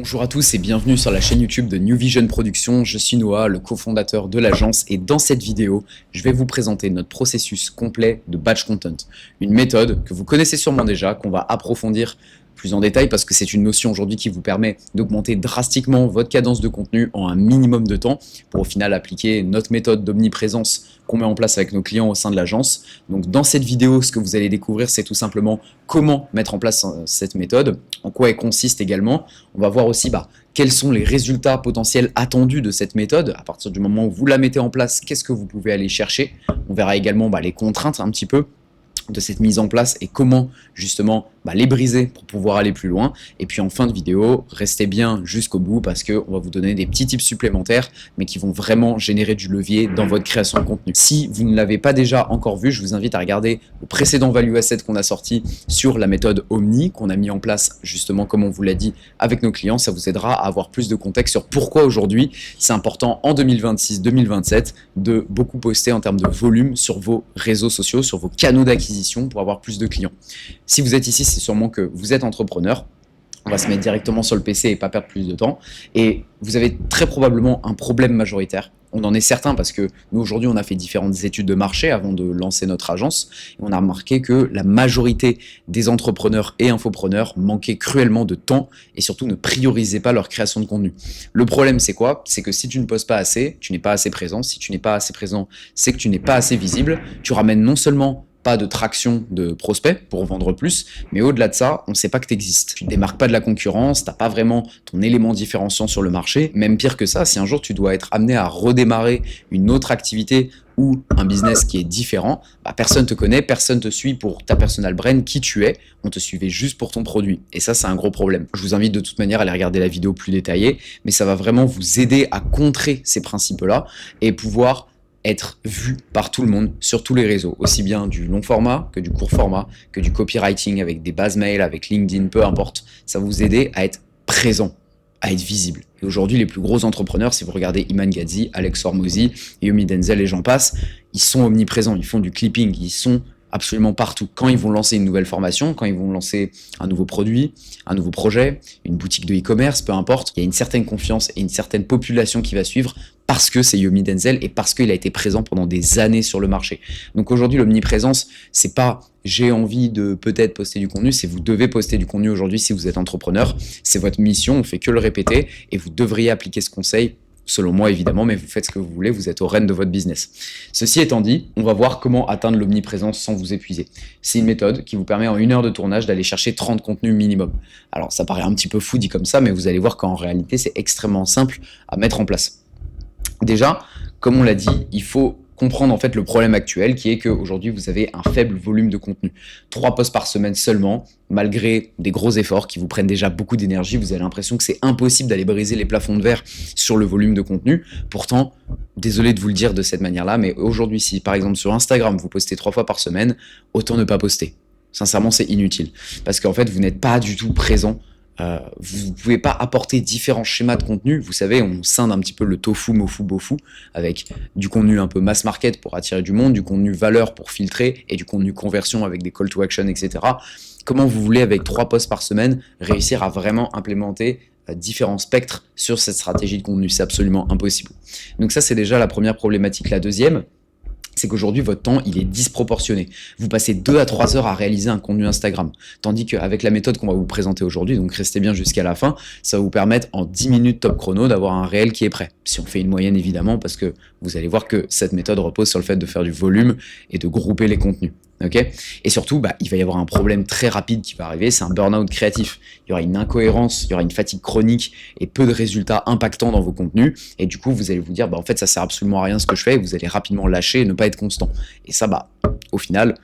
Bonjour à tous et bienvenue sur la chaîne YouTube de New Vision Productions. Je suis Noah, le cofondateur de l'agence, et dans cette vidéo, je vais vous présenter notre processus complet de batch content. Une méthode que vous connaissez sûrement déjà, qu'on va approfondir plus en détail parce que c'est une notion aujourd'hui qui vous permet d'augmenter drastiquement votre cadence de contenu en un minimum de temps pour au final appliquer notre méthode d'omniprésence qu'on met en place avec nos clients au sein de l'agence. Donc dans cette vidéo, ce que vous allez découvrir, c'est tout simplement comment mettre en place cette méthode, en quoi elle consiste également. On va voir aussi quels sont les résultats potentiels attendus de cette méthode. À partir du moment où vous la mettez en place, qu'est-ce que vous pouvez aller chercher. On verra également les contraintes un petit peu de cette mise en place et comment justement les briser pour pouvoir aller plus loin. Et puis en fin de vidéo, restez bien jusqu'au bout parce qu'on va vous donner des petits tips supplémentaires mais qui vont vraiment générer du levier dans votre création de contenu. Si vous ne l'avez pas déjà encore vu, je vous invite à regarder le précédent Value Asset qu'on a sorti sur la méthode Omni qu'on a mis en place justement comme on vous l'a dit avec nos clients. Ça vous aidera à avoir plus de contexte sur pourquoi aujourd'hui c'est important en 2026-2027 de beaucoup poster en termes de volume sur vos réseaux sociaux, sur vos canaux d'acquisition pour avoir plus de clients. Si vous êtes ici, c'est sûrement que vous êtes entrepreneur. On va se mettre directement sur le PC et pas perdre plus de temps. Et vous avez très probablement un problème majoritaire. On en est certain parce que nous, aujourd'hui, on a fait différentes études de marché avant de lancer notre agence. Et on a remarqué que la majorité des entrepreneurs et infopreneurs manquaient cruellement de temps et surtout ne priorisaient pas leur création de contenu. Le problème, c'est quoi? C'est que si tu ne postes pas assez, tu n'es pas assez présent. Si tu n'es pas assez présent, c'est que tu n'es pas assez visible. Tu ramènes non seulement pas de traction de prospects pour vendre plus, mais au-delà de ça, on ne sait pas que tu existes. Tu ne démarques pas de la concurrence, tu n'as pas vraiment ton élément différenciant sur le marché. Même pire que ça, si un jour tu dois être amené à redémarrer une autre activité ou un business qui est différent, personne te connaît, personne te suit pour ta personal brand, qui tu es, on te suivait juste pour ton produit. Et ça, c'est un gros problème. Je vous invite de toute manière à aller regarder la vidéo plus détaillée, mais ça va vraiment vous aider à contrer ces principes-là et pouvoir être vu par tout le monde sur tous les réseaux, aussi bien du long format que du court format, que du copywriting avec des bases mail, avec LinkedIn, peu importe. Ça va vous aider à être présent, à être visible. Et aujourd'hui, les plus gros entrepreneurs, si vous regardez Iman Gadzhi, Alex Hormozy, Yomi Denzel et j'en passe, ils sont omniprésents, ils font du clipping, ils sont absolument partout. Quand ils vont lancer une nouvelle formation, quand ils vont lancer un nouveau produit, un nouveau projet, une boutique de e-commerce, peu importe, il y a une certaine confiance et une certaine population qui va suivre parce que c'est Yomi Denzel et parce qu'il a été présent pendant des années sur le marché. Donc aujourd'hui, l'omniprésence, c'est pas j'ai envie de peut-être poster du contenu, c'est vous devez poster du contenu aujourd'hui si vous êtes entrepreneur. C'est votre mission, on fait que le répéter et vous devriez appliquer ce conseil. Selon moi, évidemment, mais vous faites ce que vous voulez, vous êtes au rêne de votre business. Ceci étant dit, on va voir comment atteindre l'omniprésence sans vous épuiser. C'est une méthode qui vous permet en 1 heure de tournage d'aller chercher 30 contenus minimum. Alors, ça paraît un petit peu fou dit comme ça, mais vous allez voir qu'en réalité, c'est extrêmement simple à mettre en place. Déjà, comme on l'a dit, il faut comprendre en fait le problème actuel qui est qu'aujourd'hui vous avez un faible volume de contenu. 3 posts par semaine seulement, malgré des gros efforts qui vous prennent déjà beaucoup d'énergie, vous avez l'impression que c'est impossible d'aller briser les plafonds de verre sur le volume de contenu. Pourtant, désolé de vous le dire de cette manière-là, mais aujourd'hui si par exemple sur Instagram vous postez 3 fois par semaine, autant ne pas poster. Sincèrement, c'est inutile parce qu'en fait vous n'êtes pas du tout présent. Vous ne pouvez pas apporter différents schémas de contenu. Vous savez, on scinde un petit peu le tofu, mofu, bofu avec du contenu un peu mass market pour attirer du monde, du contenu valeur pour filtrer et du contenu conversion avec des call to action, etc. Comment vous voulez, avec 3 posts par semaine, réussir à vraiment implémenter différents spectres sur cette stratégie de contenu? C'est absolument impossible. Donc ça, c'est déjà la première problématique. La deuxième, c'est qu'aujourd'hui, votre temps, il est disproportionné. Vous passez 2 à 3 heures à réaliser un contenu Instagram. Tandis qu'avec la méthode qu'on va vous présenter aujourd'hui, donc restez bien jusqu'à la fin, ça va vous permettre en 10 minutes top chrono d'avoir un réel qui est prêt. Si on fait une moyenne, évidemment, parce que vous allez voir que cette méthode repose sur le fait de faire du volume et de grouper les contenus. Okay, et surtout, il va y avoir un problème très rapide qui va arriver, c'est un burn-out créatif. Il y aura une incohérence, il y aura une fatigue chronique et peu de résultats impactants dans vos contenus. Et du coup, vous allez vous dire, en fait, ça sert absolument à rien ce que je fais. Et vous allez rapidement lâcher et ne pas être constant. Et ça, au final,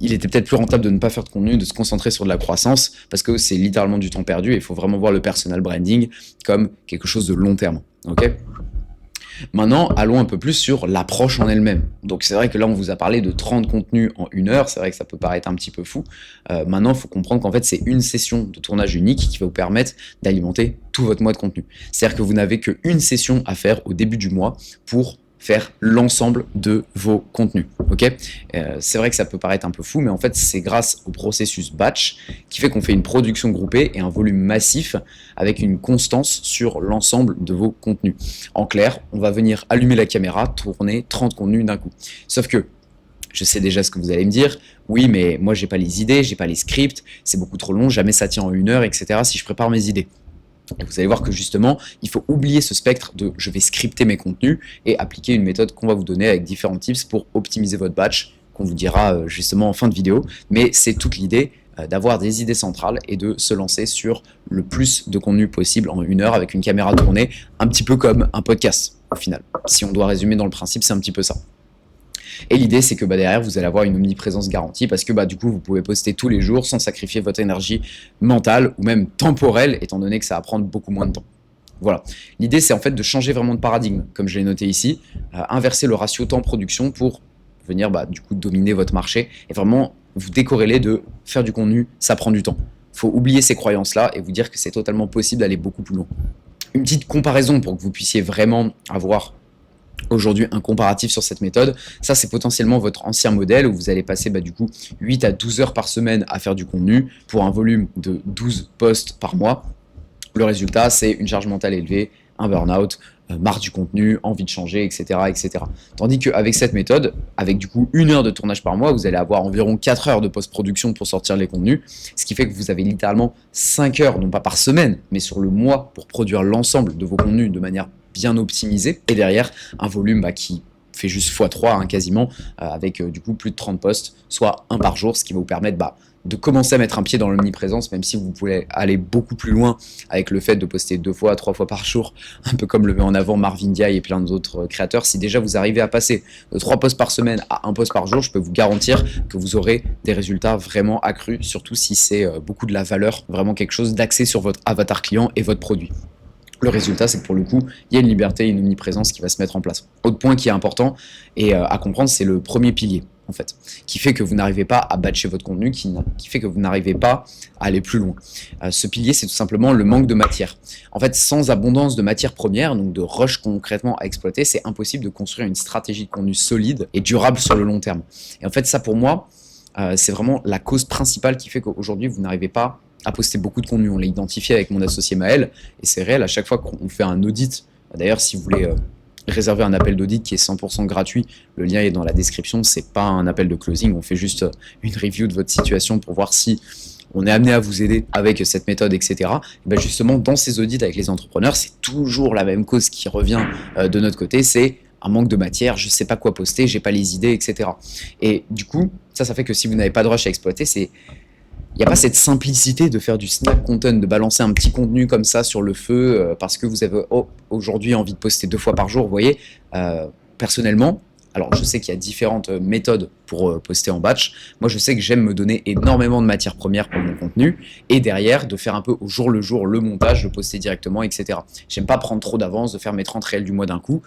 il était peut-être plus rentable de ne pas faire de contenu, de se concentrer sur de la croissance, parce que c'est littéralement du temps perdu. Et il faut vraiment voir le personal branding comme quelque chose de long terme. Ok ? Maintenant, allons un peu plus sur l'approche en elle-même. Donc c'est vrai que là, on vous a parlé de 30 contenus en 1 heure, c'est vrai que ça peut paraître un petit peu fou. Maintenant, il faut comprendre qu'en fait, c'est une session de tournage unique qui va vous permettre d'alimenter tout votre mois de contenu. C'est-à-dire que vous n'avez qu'une session à faire au début du mois pour faire l'ensemble de vos contenus. Ok, c'est vrai que ça peut paraître un peu fou, mais en fait, c'est grâce au processus batch qui fait qu'on fait une production groupée et un volume massif avec une constance sur l'ensemble de vos contenus. En clair, on va venir allumer la caméra, tourner 30 contenus d'un coup. Sauf que je sais déjà ce que vous allez me dire. Oui, mais moi, j'ai pas les idées, j'ai pas les scripts, c'est beaucoup trop long, jamais ça tient en 1 heure, etc. si je prépare mes idées. Et vous allez voir que justement, il faut oublier ce spectre de je vais scripter mes contenus et appliquer une méthode qu'on va vous donner avec différents tips pour optimiser votre batch, qu'on vous dira justement en fin de vidéo. Mais c'est toute l'idée d'avoir des idées centrales et de se lancer sur le plus de contenu possible en 1 heure avec une caméra tournée, un petit peu comme un podcast au final. Si on doit résumer dans le principe, c'est un petit peu ça. Et l'idée, c'est que derrière, vous allez avoir une omniprésence garantie parce que du coup, vous pouvez poster tous les jours sans sacrifier votre énergie mentale ou même temporelle, étant donné que ça va prendre beaucoup moins de temps. Voilà. L'idée, c'est en fait de changer vraiment de paradigme, comme je l'ai noté ici, inverser le ratio temps-production pour venir du coup dominer votre marché et vraiment vous décorréler de faire du contenu, ça prend du temps. Il faut oublier ces croyances-là et vous dire que c'est totalement possible d'aller beaucoup plus loin. Une petite comparaison pour que vous puissiez vraiment avoir aujourd'hui un comparatif sur cette méthode. Ça, c'est potentiellement votre ancien modèle où vous allez passer du coup 8 à 12 heures par semaine à faire du contenu pour un volume de 12 posts par mois. Le résultat, c'est une charge mentale élevée, un burn-out, marre du contenu, envie de changer, etc., etc. Tandis qu'avec cette méthode, avec du coup 1 heure de tournage par mois, vous allez avoir environ 4 heures de post-production pour sortir les contenus, ce qui fait que vous avez littéralement 5 heures, non pas par semaine, mais sur le mois pour produire l'ensemble de vos contenus de manière bien optimisé, et derrière un volume qui fait juste x3 quasiment, avec du coup plus de 30 posts, soit un par jour, ce qui va vous permettre de commencer à mettre un pied dans l'omniprésence, même si vous pouvez aller beaucoup plus loin avec le fait de poster 2 fois, 3 fois par jour, un peu comme le met en avant Marvin Diaye et plein d'autres créateurs. Si déjà vous arrivez à passer de 3 posts par semaine à 1 post par jour, je peux vous garantir que vous aurez des résultats vraiment accrus, surtout si c'est beaucoup de la valeur, vraiment quelque chose d'axé sur votre avatar client et votre produit. Le résultat, c'est que pour le coup, il y a une liberté, une omniprésence qui va se mettre en place. Autre point qui est important et à comprendre, c'est le premier pilier, en fait, qui fait que vous n'arrivez pas à batcher votre contenu, qui fait que vous n'arrivez pas à aller plus loin. Ce pilier, c'est tout simplement le manque de matière. En fait, sans abondance de matières premières, donc de rush concrètement à exploiter, c'est impossible de construire une stratégie de contenu solide et durable sur le long terme. Et en fait, ça pour moi, c'est vraiment la cause principale qui fait qu'aujourd'hui, vous n'arrivez pas à poster beaucoup de contenu. On l'a identifié avec mon associé Maël, et c'est réel, à chaque fois qu'on fait un audit, d'ailleurs si vous voulez réserver un appel d'audit qui est 100% gratuit, le lien est dans la description, c'est pas un appel de closing, on fait juste une review de votre situation pour voir si on est amené à vous aider avec cette méthode, etc. Et justement, dans ces audits avec les entrepreneurs, c'est toujours la même cause qui revient de notre côté, c'est un manque de matière, je sais pas quoi poster, j'ai pas les idées, etc. Et du coup, ça fait que si vous n'avez pas de rush à exploiter, il n'y a pas cette simplicité de faire du snack content, de balancer un petit contenu comme ça sur le feu parce que vous avez aujourd'hui envie de poster 2 fois par jour. Vous voyez, personnellement, alors je sais qu'il y a différentes méthodes pour poster en batch. Moi, je sais que j'aime me donner énormément de matières premières pour mon contenu et derrière de faire un peu au jour le montage, de poster directement, etc. J'aime pas prendre trop d'avance, de faire mes 30 réels du mois d'un coup.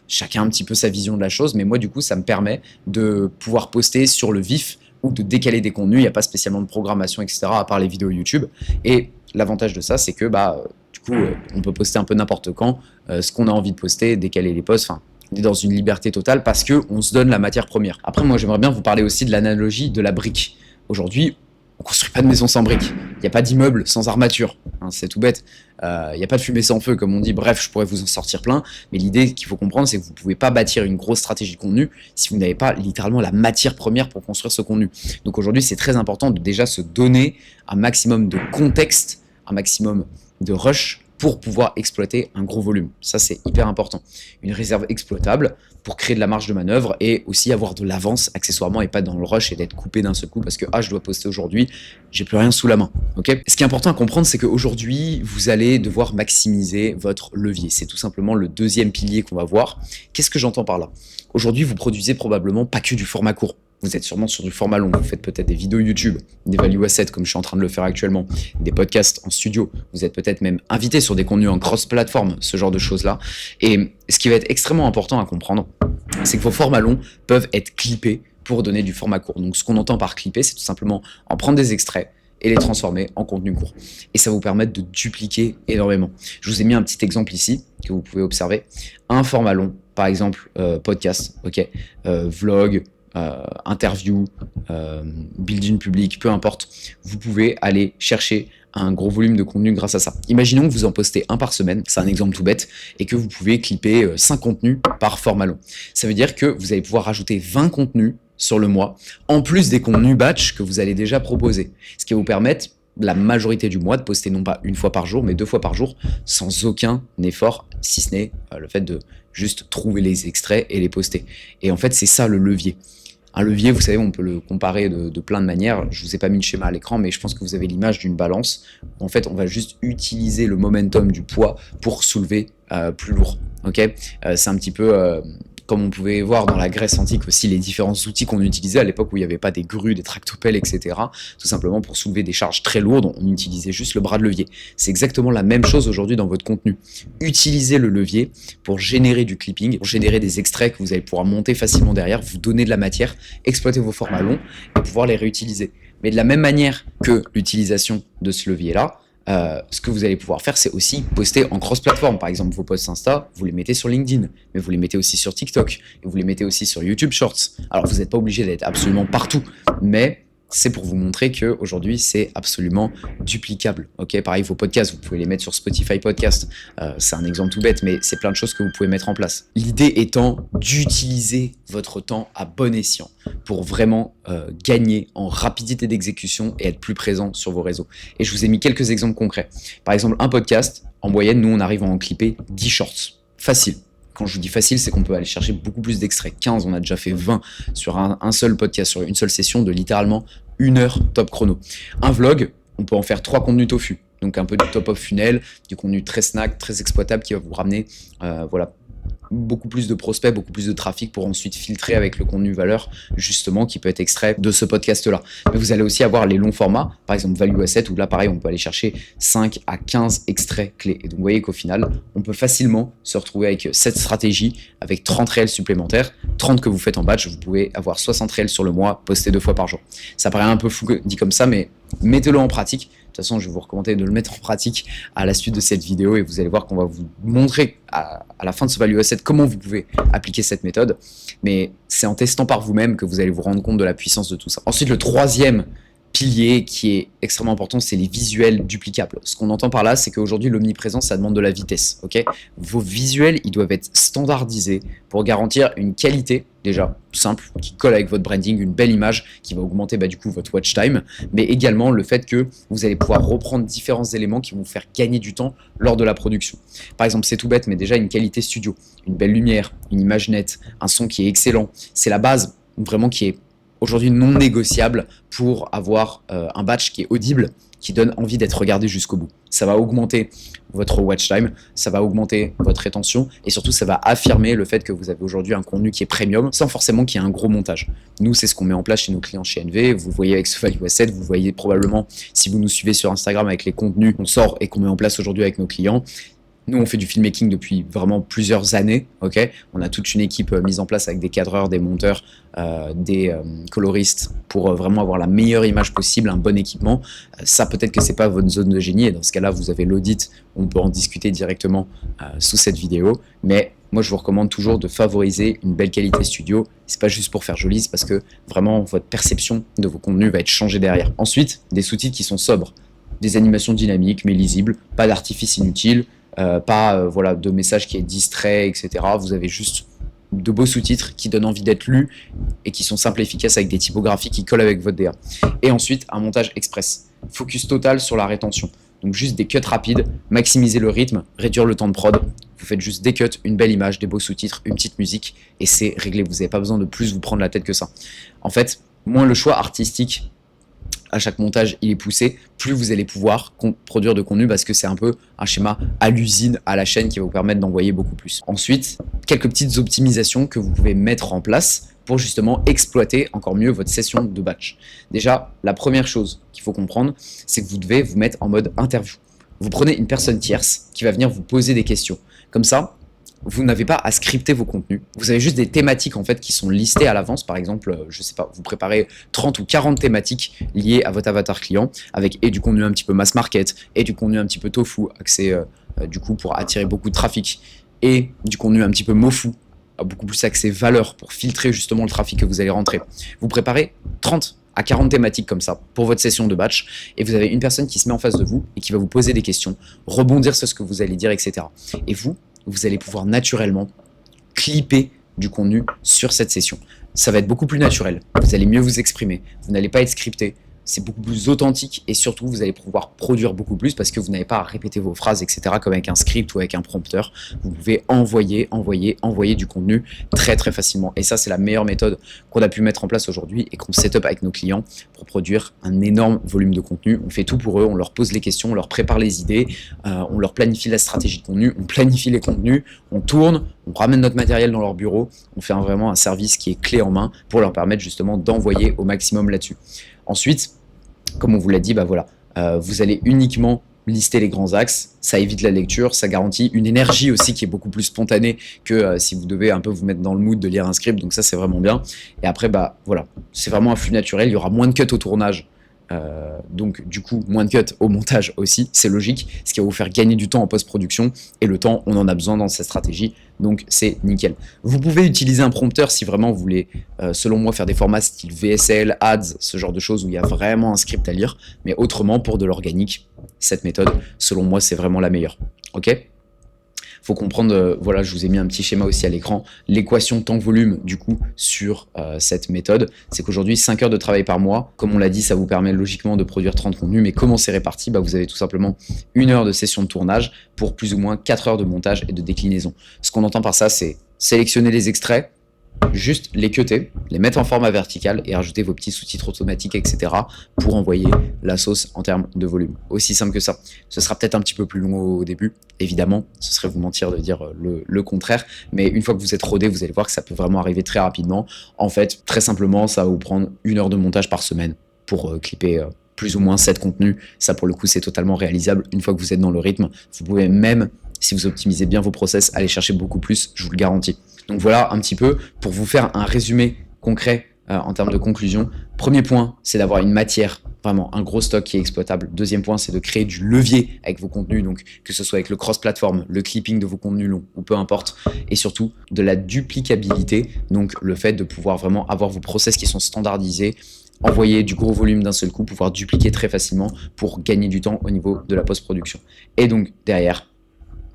Chacun a un petit peu sa vision de la chose, mais moi, du coup, ça me permet de pouvoir poster sur le vif ou de décaler des contenus. Il n'y a pas spécialement de programmation, etc., à part les vidéos YouTube. Et l'avantage de ça, c'est que du coup, on peut poster un peu n'importe quand, ce qu'on a envie de poster, décaler les posts. Enfin, on est dans une liberté totale parce qu'on se donne la matière première. Après, moi, j'aimerais bien vous parler aussi de l'analogie de la brique. Aujourd'hui, on ne construit pas de maison sans briques. Il n'y a pas d'immeuble sans armature. C'est tout bête. Il n'y a pas de fumée sans feu, comme on dit. Bref, je pourrais vous en sortir plein. Mais l'idée qu'il faut comprendre, c'est que vous ne pouvez pas bâtir une grosse stratégie de contenu si vous n'avez pas littéralement la matière première pour construire ce contenu. Donc aujourd'hui, c'est très important de déjà se donner un maximum de contexte, un maximum de rush pour pouvoir exploiter un gros volume. Ça, c'est hyper important. Une réserve exploitable pour créer de la marge de manœuvre et aussi avoir de l'avance accessoirement et pas dans le rush et d'être coupé d'un seul coup parce que je dois poster aujourd'hui, j'ai plus rien sous la main. Ok. Ce qui est important à comprendre, c'est qu'aujourd'hui, vous allez devoir maximiser votre levier. C'est tout simplement le deuxième pilier qu'on va voir. Qu'est-ce que j'entends par là? Aujourd'hui, vous produisez probablement pas que du format court. Vous êtes sûrement sur du format long, vous faites peut-être des vidéos YouTube, des value assets comme je suis en train de le faire actuellement, des podcasts en studio, vous êtes peut-être même invité sur des contenus en cross-platform, ce genre de choses-là. Et ce qui va être extrêmement important à comprendre, c'est que vos formats longs peuvent être clippés pour donner du format court. Donc ce qu'on entend par clipper, c'est tout simplement en prendre des extraits et les transformer en contenu court. Et ça va vous permettre de dupliquer énormément. Je vous ai mis un petit exemple ici que vous pouvez observer. Un format long par exemple podcast, ok, vlog, interview, building public, peu importe, vous pouvez aller chercher un gros volume de contenu grâce à ça. Imaginons que vous en postez un par semaine, c'est un exemple tout bête, et que vous pouvez clipper 5 contenus par format long. Ça veut dire que vous allez pouvoir rajouter 20 contenus sur le mois, en plus des contenus batch que vous allez déjà proposer. Ce qui va vous permettre, la majorité du mois, de poster non pas une fois par jour, mais 2 fois par jour, sans aucun effort, si ce n'est le fait de juste trouver les extraits et les poster. Et en fait, c'est ça le levier. Un levier, vous savez, on peut le comparer de plein de manières. Je vous ai pas mis le schéma à l'écran, mais je pense que vous avez l'image d'une balance. En fait, on va juste utiliser le momentum du poids pour soulever plus lourd. Ok, c'est un petit peu comme on pouvait voir dans la Grèce antique aussi, les différents outils qu'on utilisait à l'époque où il n'y avait pas des grues, des tractopelles, etc. Tout simplement pour soulever des charges très lourdes, on utilisait juste le bras de levier. C'est exactement la même chose aujourd'hui dans votre contenu. Utilisez le levier pour générer du clipping, pour générer des extraits que vous allez pouvoir monter facilement derrière, vous donner de la matière, exploiter vos formats longs et pouvoir les réutiliser. Mais de la même manière que l'utilisation de ce levier-là, ce que vous allez pouvoir faire, c'est aussi poster en cross-platform. Par exemple, vos posts Insta, vous les mettez sur LinkedIn, mais vous les mettez aussi sur TikTok, et vous les mettez aussi sur YouTube Shorts. Alors, vous n'êtes pas obligé d'être absolument partout, mais c'est pour vous montrer qu'aujourd'hui, c'est absolument duplicable. Ok, pareil, vos podcasts, vous pouvez les mettre sur Spotify Podcast. C'est un exemple tout bête, mais c'est plein de choses que vous pouvez mettre en place. L'idée étant d'utiliser votre temps à bon escient pour vraiment gagner en rapidité d'exécution et être plus présent sur vos réseaux. Et je vous ai mis quelques exemples concrets. Par exemple, un podcast, en moyenne, nous, on arrive à en clipper 10 shorts. Facile. Quand je vous dis facile, c'est qu'on peut aller chercher beaucoup plus d'extraits. 15, on a déjà fait 20 sur un seul podcast, sur une seule session de littéralement 1 heure top chrono. Un vlog, on peut en faire 3 contenus tofu. Donc un peu du top of funnel, du contenu très snack, très exploitable qui va vous ramener beaucoup plus de prospects, beaucoup plus de trafic pour ensuite filtrer avec le contenu valeur justement qui peut être extrait de ce podcast-là. Mais vous allez aussi avoir les longs formats, par exemple Value Asset, où là pareil on peut aller chercher 5 à 15 extraits clés. Et donc vous voyez qu'au final, on peut facilement se retrouver avec cette stratégie, avec 30 réels supplémentaires, 30 que vous faites en batch, vous pouvez avoir 60 réels sur le mois, postés 2 fois par jour. Ça paraît un peu fou dit comme ça, mais mettez-le en pratique. De toute façon, je vais vous recommander de le mettre en pratique à la suite de cette vidéo et vous allez voir qu'on va vous montrer à la fin de ce Value Asset comment vous pouvez appliquer cette méthode. Mais c'est en testant par vous-même que vous allez vous rendre compte de la puissance de tout ça. Ensuite, le troisième pilier qui est extrêmement important, c'est les visuels duplicables. Ce qu'on entend par là, c'est qu'aujourd'hui, l'omniprésence, ça demande de la vitesse. Ok, vos visuels, ils doivent être standardisés pour garantir une qualité, déjà simple, qui colle avec votre branding, une belle image qui va augmenter du coup votre watch time, mais également le fait que vous allez pouvoir reprendre différents éléments qui vont vous faire gagner du temps lors de la production. Par exemple, c'est tout bête, mais déjà une qualité studio, une belle lumière, une image nette, un son qui est excellent, c'est la base vraiment qui est aujourd'hui non négociable pour avoir un batch qui est audible, qui donne envie d'être regardé jusqu'au bout. Ça va augmenter votre watch time, ça va augmenter votre rétention et surtout ça va affirmer le fait que vous avez aujourd'hui un contenu qui est premium sans forcément qu'il y ait un gros montage. Nous, c'est ce qu'on met en place chez nos clients chez NV. Vous voyez avec ce Value Asset, vous voyez probablement si vous nous suivez sur Instagram avec les contenus qu'on sort et qu'on met en place aujourd'hui avec nos clients. Nous, on fait du filmmaking depuis vraiment plusieurs années. Ok, on a toute une équipe mise en place avec des cadreurs, des monteurs, des coloristes pour vraiment avoir la meilleure image possible, un bon équipement. Ça, peut-être que c'est pas votre zone de génie. Et dans ce cas-là, vous avez l'audit. On peut en discuter directement sous cette vidéo. Mais moi, je vous recommande toujours de favoriser une belle qualité studio. C'est pas juste pour faire joli, c'est parce que vraiment votre perception de vos contenus va être changée derrière. Ensuite, des sous-titres qui sont sobres, des animations dynamiques mais lisibles, pas d'artifice inutile. Pas de message qui est distrait, etc. Vous avez juste de beaux sous-titres qui donnent envie d'être lus et qui sont simples et efficaces avec des typographies qui collent avec votre DA. Et ensuite, un montage express. Focus total sur la rétention. Donc juste des cuts rapides, maximiser le rythme, réduire le temps de prod. Vous faites juste des cuts, une belle image, des beaux sous-titres, une petite musique et c'est réglé. Vous n'avez pas besoin de plus vous prendre la tête que ça. En fait, moins le choix artistique à chaque montage il est poussé, plus vous allez pouvoir produire de contenu parce que c'est un peu un schéma à l'usine, à la chaîne qui va vous permettre d'envoyer beaucoup plus. Ensuite, quelques petites optimisations que vous pouvez mettre en place pour justement exploiter encore mieux votre session de batch. Déjà, la première chose qu'il faut comprendre, c'est que vous devez vous mettre en mode interview. Vous prenez une personne tierce qui va venir vous poser des questions. Comme ça, vous n'avez pas à scripter vos contenus. Vous avez juste des thématiques en fait qui sont listées à l'avance. Par exemple, je sais pas, vous préparez 30 ou 40 thématiques liées à votre avatar client avec et du contenu un petit peu mass market et du contenu un petit peu tofu, axé du coup pour attirer beaucoup de trafic et du contenu un petit peu mofu beaucoup plus axé valeur pour filtrer justement le trafic que vous allez rentrer. Vous préparez 30 à 40 thématiques comme ça pour votre session de batch et vous avez une personne qui se met en face de vous et qui va vous poser des questions, rebondir sur ce que vous allez dire, etc. Et vous allez pouvoir naturellement clipper du contenu sur cette session. Ça va être beaucoup plus naturel, vous allez mieux vous exprimer, vous n'allez pas être scripté, c'est beaucoup plus authentique et surtout vous allez pouvoir produire beaucoup plus parce que vous n'avez pas à répéter vos phrases, etc. comme avec un script ou avec un prompteur. Vous pouvez envoyer du contenu très très facilement et ça c'est la meilleure méthode qu'on a pu mettre en place aujourd'hui et qu'on set up avec nos clients pour produire un énorme volume de contenu. On fait tout pour eux, on leur pose les questions, on leur prépare les idées, on leur planifie la stratégie de contenu, on planifie les contenus, on tourne, on ramène notre matériel dans leur bureau, on fait vraiment un service qui est clé en main pour leur permettre justement d'envoyer au maximum là-dessus. Ensuite, comme on vous l'a dit, vous allez uniquement lister les grands axes, ça évite la lecture, ça garantit une énergie aussi qui est beaucoup plus spontanée que si vous devez un peu vous mettre dans le mood de lire un script, donc ça c'est vraiment bien. Et après, c'est vraiment un flux naturel, il y aura moins de cuts au tournage. Donc du coup moins de cuts au montage aussi, c'est logique, ce qui va vous faire gagner du temps en post-production et le temps on en a besoin dans cette stratégie, donc c'est nickel. Vous pouvez utiliser un prompteur si vraiment vous voulez selon moi faire des formats style VSL, ads, ce genre de choses où il y a vraiment un script à lire, mais autrement pour de l'organique, cette méthode selon moi c'est vraiment la meilleure. Ok ? Faut comprendre, voilà, je vous ai mis un petit schéma aussi à l'écran, l'équation temps-volume du coup sur cette méthode, c'est qu'aujourd'hui 5 heures de travail par mois, comme on l'a dit, ça vous permet logiquement de produire 30 contenus, mais comment c'est réparti ? Vous avez tout simplement 1 heure de session de tournage pour plus ou moins 4 heures de montage et de déclinaison. Ce qu'on entend par ça, c'est sélectionner les extraits, juste les cutter, les mettre en format vertical et rajouter vos petits sous-titres automatiques, etc. pour envoyer la sauce en termes de volume. Aussi simple que ça. Ce sera peut-être un petit peu plus long au début, évidemment, ce serait vous mentir de dire le contraire, mais une fois que vous êtes rodé, vous allez voir que ça peut vraiment arriver très rapidement. En fait, très simplement, ça va vous prendre 1 heure de montage par semaine pour clipper plus ou moins 7 contenus. Ça, pour le coup, c'est totalement réalisable. Une fois que vous êtes dans le rythme, vous pouvez même, si vous optimisez bien vos process, aller chercher beaucoup plus, je vous le garantis. Donc voilà un petit peu pour vous faire un résumé concret en termes de conclusion. Premier point, c'est d'avoir une matière, vraiment un gros stock qui est exploitable. Deuxième point, c'est de créer du levier avec vos contenus, donc que ce soit avec le cross-platform, le clipping de vos contenus longs ou peu importe, et surtout de la duplicabilité, donc le fait de pouvoir vraiment avoir vos process qui sont standardisés, envoyer du gros volume d'un seul coup, pouvoir dupliquer très facilement pour gagner du temps au niveau de la post-production. Et donc derrière,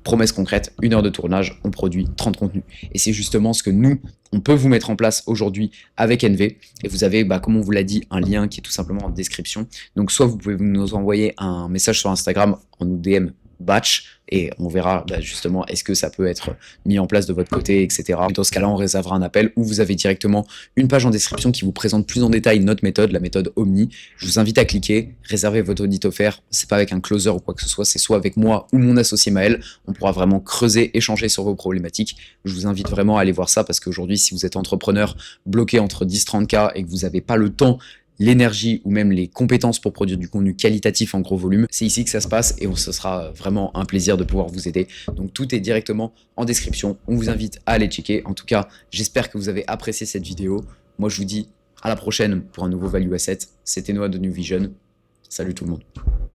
promesse concrète, 1 heure de tournage, on produit 30 contenus. Et c'est justement ce que nous, on peut vous mettre en place aujourd'hui avec NV. Et vous avez, comme on vous l'a dit, un lien qui est tout simplement en description. Donc soit vous pouvez nous envoyer un message sur Instagram en nous DM batch et on verra justement est-ce que ça peut être mis en place de votre côté, etc. Dans ce cas-là, on réservera un appel où vous avez directement une page en description qui vous présente plus en détail notre méthode, la méthode Omni. Je vous invite à cliquer, réserver votre audit offert. C'est pas avec un closer ou quoi que ce soit, c'est soit avec moi ou mon associé Maël. On pourra vraiment creuser, échanger sur vos problématiques. Je vous invite vraiment à aller voir ça parce qu'aujourd'hui, si vous êtes entrepreneur bloqué entre 10-30K et que vous n'avez pas le temps, l'énergie ou même les compétences pour produire du contenu qualitatif en gros volume, c'est ici que ça se passe et ce sera vraiment un plaisir de pouvoir vous aider. Donc tout est directement en description, on vous invite à aller checker. En tout cas, j'espère que vous avez apprécié cette vidéo. Moi je vous dis à la prochaine pour un nouveau Value Asset. C'était Noah de New Vision. Salut tout le monde.